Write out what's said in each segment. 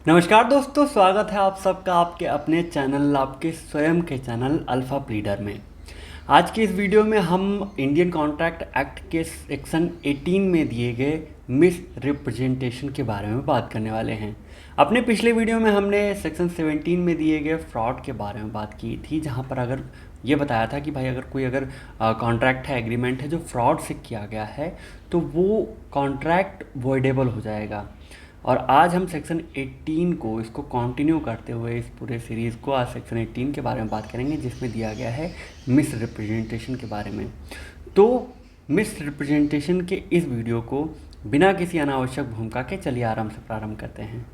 नमस्कार दोस्तों, स्वागत है आप सबका आपके अपने चैनल, आपके स्वयं के चैनल अल्फा प्लीडर में। आज की इस वीडियो में हम इंडियन कॉन्ट्रैक्ट एक्ट के सेक्शन 18 में दिए गए मिस रिप्रेजेंटेशन के बारे में बात करने वाले हैं। अपने पिछले वीडियो में हमने सेक्शन 17 में दिए गए फ्रॉड के बारे में बात की थी, जहां पर अगर ये बताया था कि भाई अगर कॉन्ट्रैक्ट है, एग्रीमेंट है जो फ्रॉड से किया गया है, तो वो कॉन्ट्रैक्ट वॉइडेबल हो जाएगा। और आज हम सेक्शन 18 को इसको कंटिन्यू करते हुए इस पूरे सीरीज़ को आज सेक्शन 18 के बारे में बात करेंगे, जिसमें दिया गया है मिस रिप्रेजेंटेशन के बारे में। तो मिस रिप्रेजेंटेशन के इस वीडियो को बिना किसी अनावश्यक भूमिका के चलिए आराम से प्रारंभ करते हैं।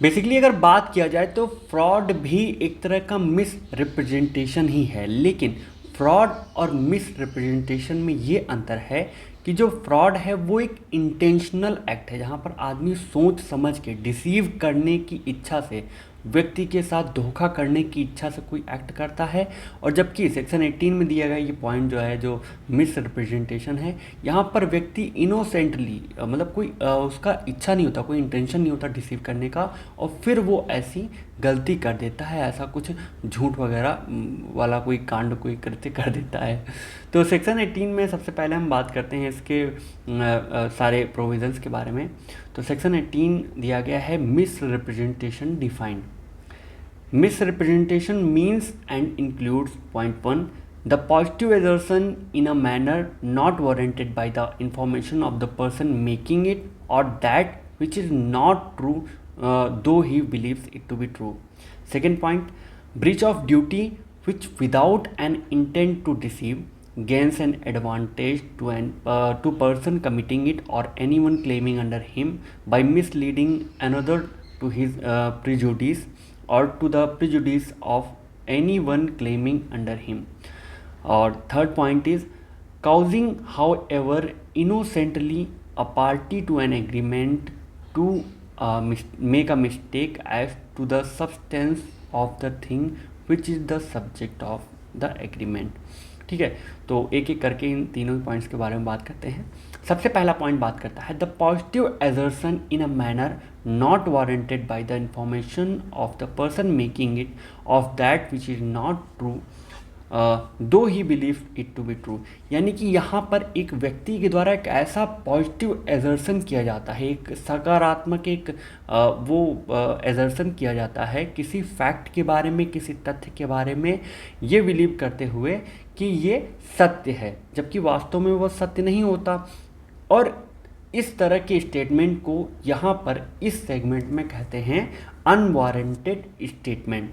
बेसिकली अगर बात किया जाए तो फ्रॉड भी एक तरह का मिस रिप्रेजेंटेशन ही है, लेकिन फ्रॉड और मिस रिप्रेजेंटेशन में ये अंतर है कि जो फ्रॉड है वो एक इंटेंशनल एक्ट है, जहाँ पर आदमी सोच समझ के डिसीव करने की इच्छा से, व्यक्ति के साथ धोखा करने की इच्छा से कोई एक्ट करता है। और जबकि सेक्शन 18 में दिया गया ये पॉइंट जो है, जो मिस रिप्रेजेंटेशन है, यहाँ पर व्यक्ति इनोसेंटली मतलब कोई उसका इच्छा नहीं होता, कोई इंटेंशन नहीं होता डिसीव करने का, और फिर वो ऐसी गलती कर देता है, ऐसा कुछ झूठ वगैरह वाला कोई कांड कोई कृत्य कर देता है। तो सेक्शन 18 में सबसे पहले हम बात करते हैं इसके सारे प्रोविजंस के बारे में। तो सेक्शन 18 दिया गया है miss representation defined. Misrepresentation means and includes point 1, the positive assertion in a manner not warranted by the information of the person making it, or that which is not true though he believes it to be true. Second point, breach of duty which without an intent to deceive gains an advantage to person committing it or anyone claiming under him by misleading another to his prejudice or to the prejudice of anyone claiming under him. Or third point is causing, however innocently, a party to an agreement to make a mistake as to the substance of the thing which is the subject of the agreement. ठीक है, तो एक एक करके इन तीनों points के बारे में बात करते हैं। सबसे पहला पॉइंट बात करता है the positive assertion in a manner not warranted by the information of the person making it of that which is not true though he believe it to be true. यानी कि यहाँ पर एक व्यक्ति के द्वारा एक ऐसा पॉजिटिव एजर्शन किया जाता है, एक सकारात्मक एक वो एजर्शन किया जाता है किसी फैक्ट के बारे में, किसी तथ्य के बारे में, ये बिलीव करते हुए कि ये सत्य है, जबकि वास्तव में वो सत्य नहीं होता। और इस तरह के स्टेटमेंट को यहाँ पर इस सेगमेंट में कहते हैं अनवारंटेड स्टेटमेंट।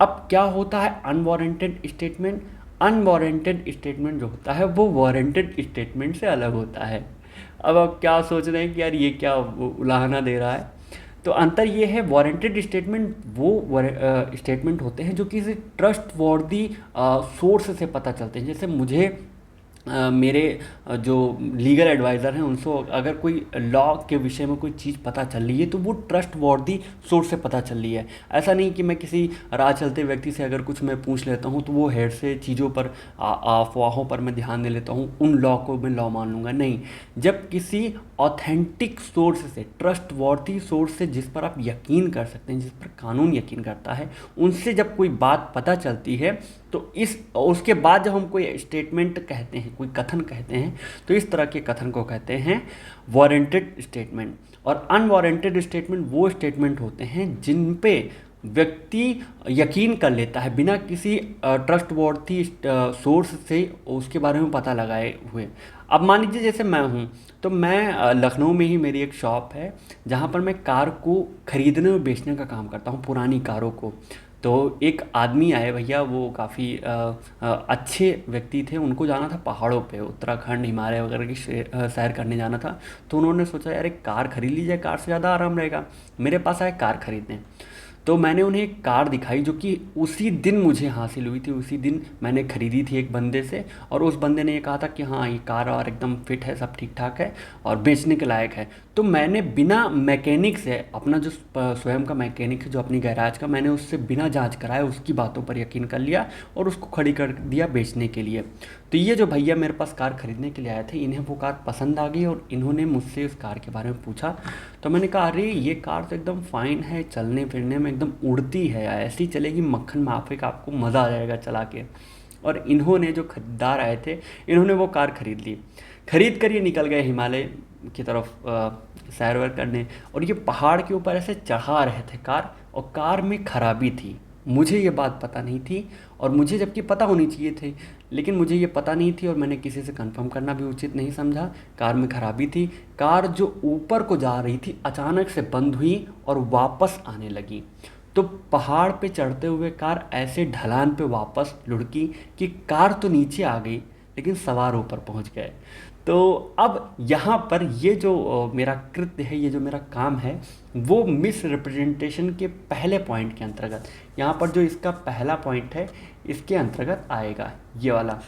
अब क्या होता है अनवारंटेड स्टेटमेंट? अनवारंटेड स्टेटमेंट जो होता है वो वारंटेड स्टेटमेंट से अलग होता है। अब आप क्या सोच रहे हैं कि यार ये क्या उलाहना दे रहा है? तो अंतर ये है, वारंटेड स्टेटमेंट वो स्टेटमेंट होते हैं जो किसी ट्रस्ट वर्दी सोर्स से पता चलते हैं। जैसे मुझे मेरे जो लीगल एडवाइज़र हैं उनसे अगर कोई लॉ के विषय में कोई चीज़ पता चल रही है तो वो ट्रस्ट वर्दी सोर्स से पता चल रही है। ऐसा नहीं कि मैं किसी राह चलते व्यक्ति से अगर कुछ मैं पूछ लेता हूँ तो वो हेड से चीज़ों पर अफवाहों पर मैं ध्यान दे लेता हूँ, उन लॉ को मैं लॉ मान लूँगा। नहीं, जब किसी ऑथेंटिक सोर्स से, ट्रस्ट वर्दी सोर्स से, जिस पर आप यकीन कर सकते हैं, जिस पर कानून यकीन करता है, उनसे जब कोई बात पता चलती है तो उसके बाद जब हम कोई स्टेटमेंट कहते हैं, कोई कथन कहते हैं, तो इस तरह के कथन को कहते हैं वारंटेड स्टेटमेंट। और अनवारंटेड स्टेटमेंट वो स्टेटमेंट होते हैं जिन पे व्यक्ति यकीन कर लेता है बिना किसी ट्रस्टवर्थी सोर्स से उसके बारे में पता लगाए हुए। अब मान लीजिए जैसे मैं हूँ, तो मैं लखनऊ में ही मेरी एक शॉप है जहाँ पर मैं कार को ख़रीदने और बेचने का काम करता हूँ, पुरानी कारों को। तो एक आदमी आए भैया, वो काफ़ी अच्छे व्यक्ति थे, उनको जाना था पहाड़ों पे, उत्तराखंड हिमालय वगैरह की सैर करने जाना था। तो उन्होंने सोचा यार एक कार खरीद ली जाए, कार से ज़्यादा आराम रहेगा। मेरे पास आए कार खरीदने। तो मैंने उन्हें एक कार दिखाई जो कि उसी दिन मुझे हासिल हुई थी, उसी दिन मैंने खरीदी थी एक बंदे से, और उस बंदे ने ये कहा था कि हाँ ये कार और एकदम फिट है, सब ठीक ठाक है और बेचने के लायक है। तो मैंने बिना मैकेनिक से, अपना जो स्वयं का मैकेनिक है जो अपनी गैराज का, मैंने उससे बिना जांच कराए उसकी बातों पर यकीन कर लिया और उसको खड़ी कर दिया बेचने के लिए। तो ये जो भैया मेरे पास कार खरीदने के लिए आए थे, इन्हें वो कार पसंद आ गई और इन्होंने मुझसे उस कार के बारे में पूछा। तो मैंने कहा अरे ये कार तो एकदम फाइन है, चलने फिरने में एकदम उड़ती है, ऐसी चलेगी मक्खन माफिक, आपको मज़ा आ जाएगा चला के। और इन्होंने, जो खरीदार आए थे, इन्होंने वो कार खरीद ली। खरीद कर ये निकल गए हिमालय की तरफ सैर वैर करने, और ये पहाड़ के ऊपर ऐसे चढ़ा रहे थे कार, और कार में खराबी थी। मुझे ये बात पता नहीं थी, और मुझे जबकि पता होनी चाहिए थी, लेकिन मुझे ये पता नहीं थी और मैंने किसी से कंफर्म करना भी उचित नहीं समझा। कार में खराबी थी। कार जो ऊपर को जा रही थी अचानक से बंद हुई और वापस आने लगी। तो पहाड़ पे चढ़ते हुए कार ऐसे ढलान पे वापस लुढ़की कि कार तो नीचे आ गई लेकिन सवार ऊपर पहुंच गए। तो अब यहाँ पर ये जो मेरा कृत्य है, ये जो मेरा काम है, वो मिस रिप्रेजेंटेशन के पहले पॉइंट के अंतर्गत, यहाँ पर जो इसका पहला पॉइंट है इसके अंतर्गत आएगा ये वाला।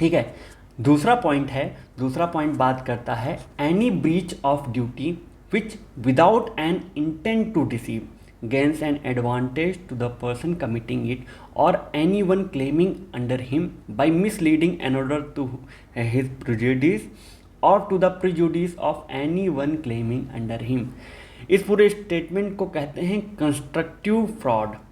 ठीक है। दूसरा पॉइंट है, दूसरा पॉइंट बात करता है any breach of duty which without an intent to deceive gains an advantage to the person committing it or anyone claiming under him by misleading in order to his prejudice or to the prejudice of anyone claiming under him। इस पूरे statement को कहते हैं constructive fraud.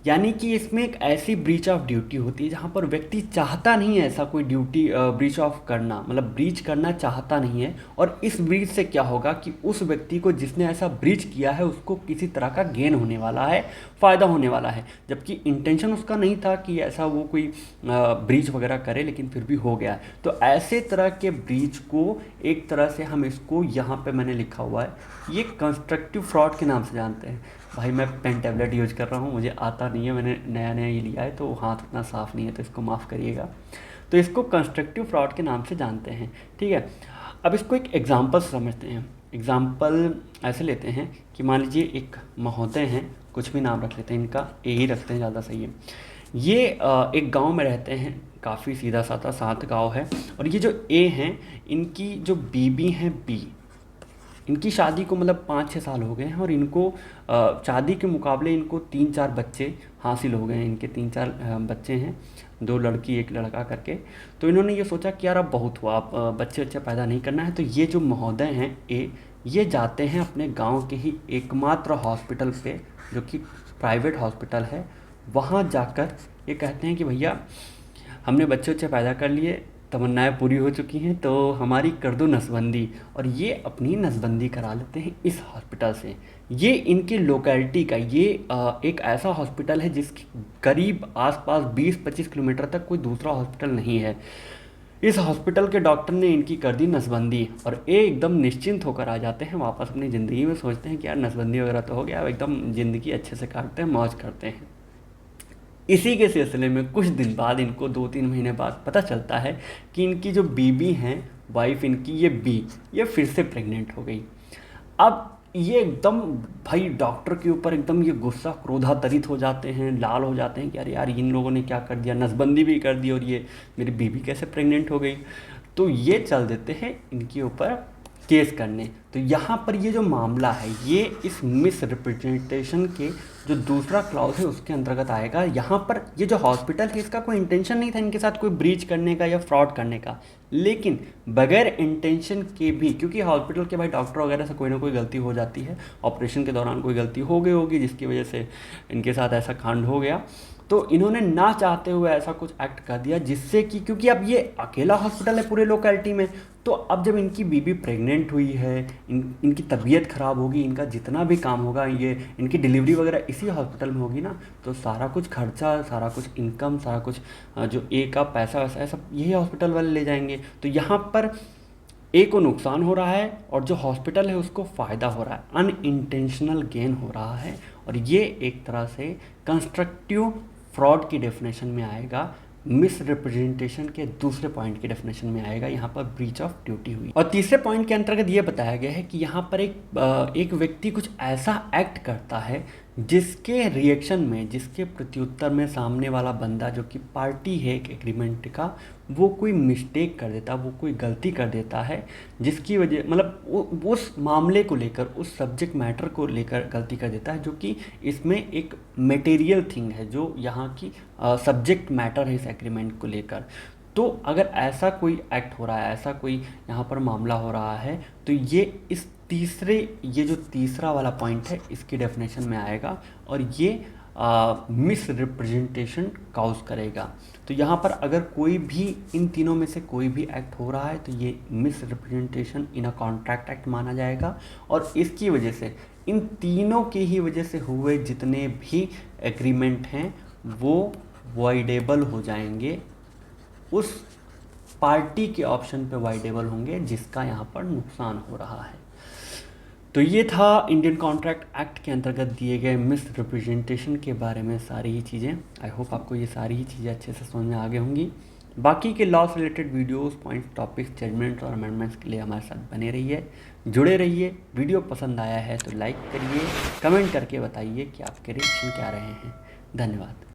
यानी कि इसमें एक ऐसी ब्रीच ऑफ ड्यूटी होती है जहाँ पर व्यक्ति चाहता नहीं है ऐसा कोई ड्यूटी ब्रीच ऑफ करना, मतलब ब्रीच करना चाहता नहीं है, और इस ब्रीच से क्या होगा कि उस व्यक्ति को जिसने ऐसा ब्रीच किया है उसको किसी तरह का गेन होने वाला है, फ़ायदा होने वाला है, जबकि इंटेंशन उसका नहीं था कि ऐसा वो कोई ब्रीच वगैरह करे, लेकिन फिर भी हो गया। तो ऐसे तरह के ब्रीच को एक तरह से हम इसको, यहाँ पे मैंने लिखा हुआ है, ये कंस्ट्रक्टिव फ्रॉड के नाम से जानते हैं। भाई मैं पेन टैबलेट यूज कर रहा हूँ, मुझे आता नहीं है, मैंने नया नया ये लिया है तो हाथ उतना साफ़ नहीं है, तो इसको माफ़ करिएगा। तो इसको कंस्ट्रक्टिव फ्रॉड के नाम से जानते हैं। ठीक है। अब इसको एक एग्जांपल से समझते हैं। एग्जांपल ऐसे लेते हैं कि मान लीजिए एक महोदय हैं, कुछ भी नाम रख लेते हैं, इनका ए ही रखते हैं, ज़्यादा सही है। ये एक गांव में रहते हैं, काफ़ी सीधा साधा सात गांव है, और ये जो ए हैं इनकी जो बीबी हैं बी, इनकी शादी को मतलब 5-6 साल हो गए हैं, और इनको शादी के मुकाबले इनको 3-4 बच्चे हासिल हो गए हैं। इनके 3-4 बच्चे हैं, 2 लड़की 1 लड़का करके। तो इन्होंने ये सोचा कि यार अब बहुत हुआ, अब बच्चे पैदा नहीं करना है। तो ये जो महोदय हैं ए, ये जाते हैं अपने गांव के ही एकमात्र हॉस्पिटल पे, जो कि प्राइवेट हॉस्पिटल है। वहाँ जाकर ये कहते हैं कि भैया हमने बच्चे पैदा कर लिए, तमन्नाएं पूरी हो चुकी हैं, तो हमारी कर दो नसबंदी। और ये अपनी नसबंदी करा लेते हैं इस हॉस्पिटल से। ये इनकी लोकेलिटी का ये एक ऐसा हॉस्पिटल है जिसके करीब आसपास 20-25 किलोमीटर तक कोई दूसरा हॉस्पिटल नहीं है। इस हॉस्पिटल के डॉक्टर ने इनकी कर दी नसबंदी, और ये एकदम निश्चिंत होकर आ जाते हैं वापस अपनी ज़िंदगी में। सोचते हैं कि यार नसबंदी वगैरह तो हो गया, अब एकदम ज़िंदगी अच्छे से काटते हैं, मौज करते हैं। इसी के सिलसिले में कुछ दिन बाद, इनको 2-3 महीने बाद पता चलता है कि इनकी जो बीबी हैं, वाइफ इनकी, ये बी, ये फिर से प्रेग्नेंट हो गई। अब ये एकदम भाई डॉक्टर के ऊपर एकदम ये गुस्सा क्रोधातरित हो जाते हैं, लाल हो जाते हैं कि अरे यार इन लोगों ने क्या कर दिया, नसबंदी भी कर दी और ये मेरी बीबी कैसे प्रेग्नेंट हो गई। तो ये चल देते हैं इनके ऊपर केस करने। तो यहाँ पर ये जो मामला है ये इस मिस रिप्रेजेंटेशन के जो दूसरा क्लॉज है उसके अंतर्गत आएगा। यहाँ पर ये जो हॉस्पिटल है इसका कोई इंटेंशन नहीं था इनके साथ कोई ब्रीच करने का या फ्रॉड करने का, लेकिन बगैर इंटेंशन के भी, क्योंकि हॉस्पिटल के भाई डॉक्टर वगैरह से कोई ना कोई गलती हो जाती है, ऑपरेशन के दौरान कोई गलती हो गई होगी जिसकी वजह से इनके साथ ऐसा कांड हो गया। तो इन्होंने ना चाहते हुए ऐसा कुछ एक्ट कर दिया जिससे कि, क्योंकि अब ये अकेला हॉस्पिटल है पूरे लोकेलिटी में, तो अब जब इनकी बीबी प्रेग्नेंट हुई है, इनकी तबीयत ख़राब होगी, इनका जितना भी काम होगा, ये इनकी डिलीवरी वगैरह इसी हॉस्पिटल में होगी ना, तो सारा कुछ खर्चा, सारा कुछ इनकम, सारा कुछ जो ए का पैसा वैसा है सब यही हॉस्पिटल वाले ले जाएंगे। तो यहाँ पर ए को नुकसान हो रहा है और जो हॉस्पिटल है उसको फ़ायदा हो रहा है, अनइंटेंशनल गेन हो रहा है। और ये एक तरह से कंस्ट्रक्टिव फ्रॉड की डेफिनेशन में आएगा, मिस रिप्रेजेंटेशन के दूसरे पॉइंट की डेफिनेशन में आएगा। यहाँ पर ब्रीच ऑफ ड्यूटी हुई। और तीसरे पॉइंट के अंतर्गत ये बताया गया है कि यहाँ पर एक व्यक्ति कुछ ऐसा एक्ट करता है जिसके रिएक्शन में, जिसके प्रत्युत्तर में सामने वाला बंदा जो कि पार्टी है एक एग्रीमेंट का, वो कोई मिस्टेक कर देता, वो कोई गलती कर देता है, जिसकी वजह मतलब उस मामले को लेकर, उस सब्जेक्ट मैटर को लेकर गलती कर देता है, जो कि इसमें एक मटेरियल थिंग है, जो यहाँ की सब्जेक्ट मैटर है इस एग्रीमेंट को लेकर। तो अगर ऐसा कोई एक्ट हो रहा है, ऐसा कोई यहाँ पर मामला हो रहा है, तो ये जो तीसरा वाला पॉइंट है इसकी डेफिनेशन में आएगा, और ये मिस रिप्रेजेंटेशन काउज करेगा। तो यहाँ पर अगर कोई भी इन तीनों में से कोई भी एक्ट हो रहा है तो ये miss representation in a contract act माना जाएगा, और इसकी वजह से, इन तीनों की ही वजह से हुए जितने भी एग्रीमेंट हैं वो वॉइडेबल हो जाएंगे, उस पार्टी के ऑप्शन पे वाइडेबल होंगे जिसका यहाँ पर नुकसान हो रहा है। तो ये था इंडियन कॉन्ट्रैक्ट एक्ट के अंतर्गत दिए गए मिस रिप्रेजेंटेशन के बारे में सारी ही चीज़ें। आई होप आपको ये सारी ही चीज़ें अच्छे से समझ में आ गई होंगी। बाकी के लॉ से related videos, points, topics, judgements और अमेंडमेंट्स के लिए हमारे साथ बने रहिए, जुड़े रहिए। वीडियो पसंद आया है तो लाइक करिए, कमेंट करके बताइए कि आपके रिएक्शन क्या रहे हैं। धन्यवाद।